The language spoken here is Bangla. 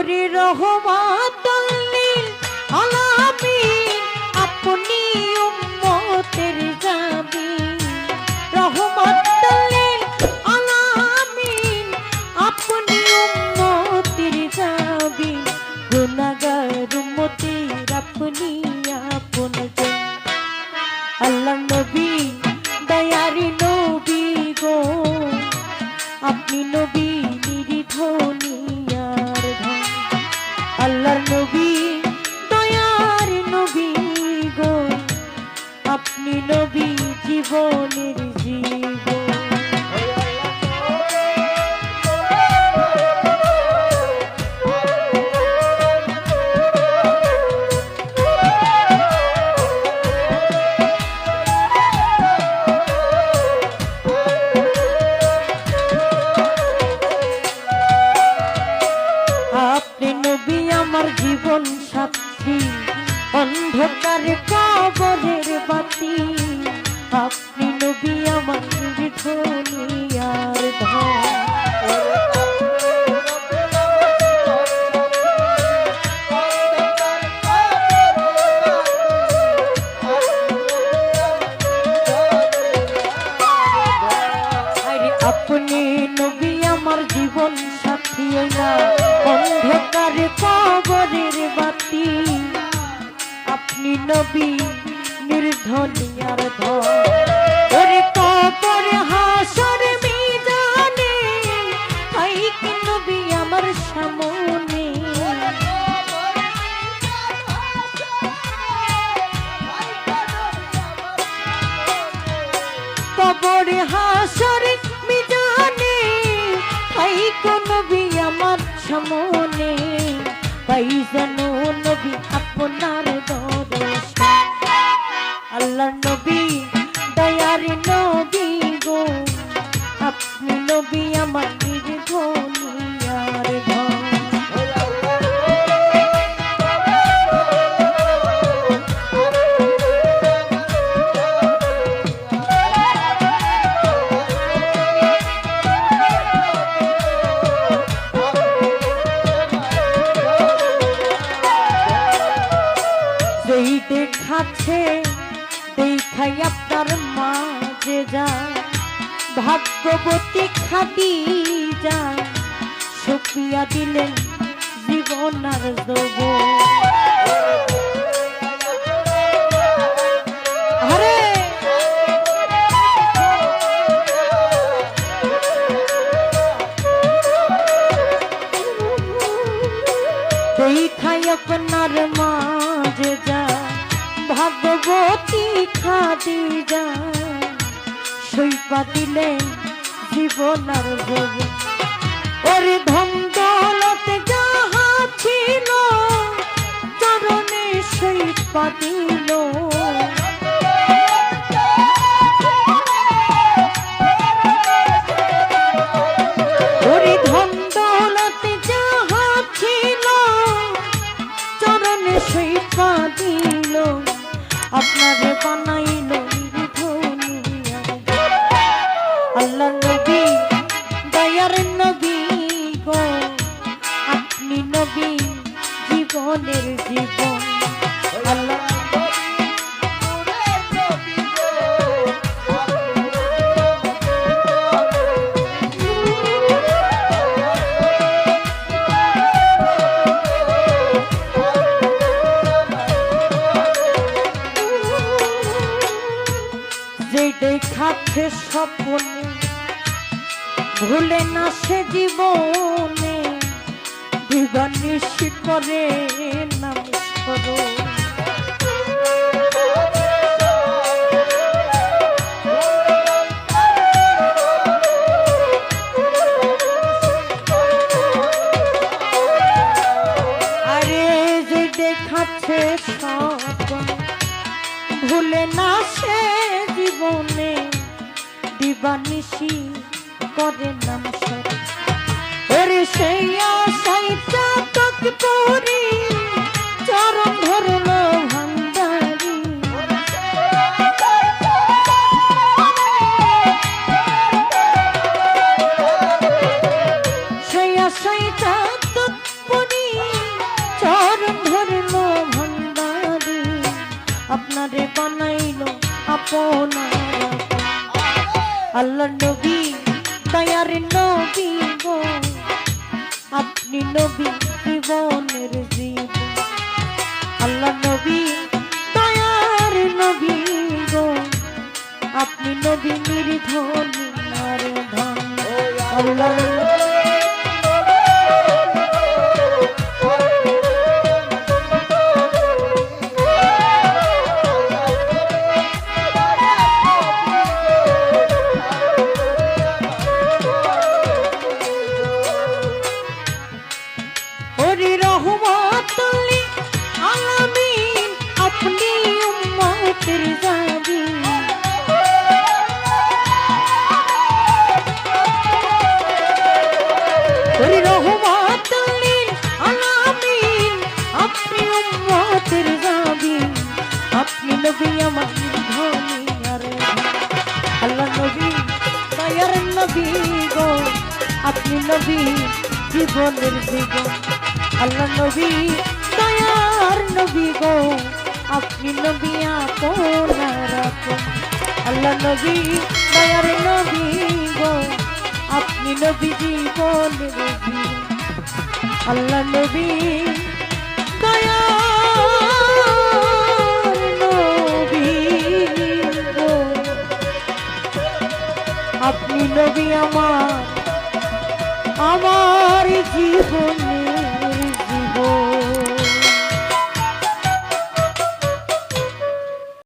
ওরে রহমাতুল লিল আলামিন আপনি উম্মতের জামিন রহমাতুল লিল আলামিন আপনি উম্মতের জামিন গুনাহগার উম্মতের আপনি আপনজন আল্লাহ নবী দয়ারি নবী গো আপনি নবী নির্ধনিয়ার ধন আল্লাহর নবী দয়ার নবী গো আপনি নবী জীবনের জীবন জীবন সাথী অন্ধকার কবরের বাতি আপনি নবী আমার দুনিয়ার ধন আপনি নবী আমার জীবন সাথী না অন্ধকার কবরের বাতি আপনি নবী নির্ধনিয়ার ধন ওরে কবর হাসর মিজানে তাই কি নবী আমার সামনে কবর হাসর মিজানে তাই কি নবী আমার সামনে পাই যেন নবী আপনার দর্শন আল্লাহ নবী দয়ার নবী গো আপনি নবী আমার নির্ধনিয়ার ধন দেখাচ্ছে দেখাই আপনার মাঝে যা ভাগ্যবতী খাদিজা শুকরিয়া দিলেন জীবন আর যৌবন আরে দেখাই আপনার মাঝে যা ভাগ্যবতী খাদিজা সইপা দিলেন জীবন আর যৌবন ওরে ধন দৌলত যাহা ছিল চরণে সইপা দিল ওরে ধন দৌলত যাহা ছিল চরণে সইপা দিল আপনারে বানাইল আল্লাহ নবী দয়ার নবী গো আপনি নবী জীবনের জীবন আল্লাহ দেখাচ্ছে স্বপ্নে ভুলে না সে জীবনে দিবানিশি করে নাম স্মরণ আরে যে দেখাচ্ছে স্বপ্ন ভুলে না সে জীবনে দিবানিশি করে নাম স্মরণ ওরে সেই আশাই চাতক পরি চরণ ধরল ভান্ডারি সেই আশাই চাতক পরি আল্লাহ নবী দয়ার নবী গো আপনি নবী জীবনের জীবন আল্লাহ নবী দয়ার নবী গো আপনি নবী নির্ধন আর ধন আল্লাহ নবী আমার ধনী আরে আল্লাহ নবী দয়ার নবী গো আপনি নবী জীবনের জীবন আল্লাহ নবী দয়ার নবী গো আপনি নবী আপনার আপন আল্লাহ নবী দয়ার নবী গো আপনি নবী জীবনের জীবন আল্লাহ নবী দয়া আপনি নবী আমার জীবনে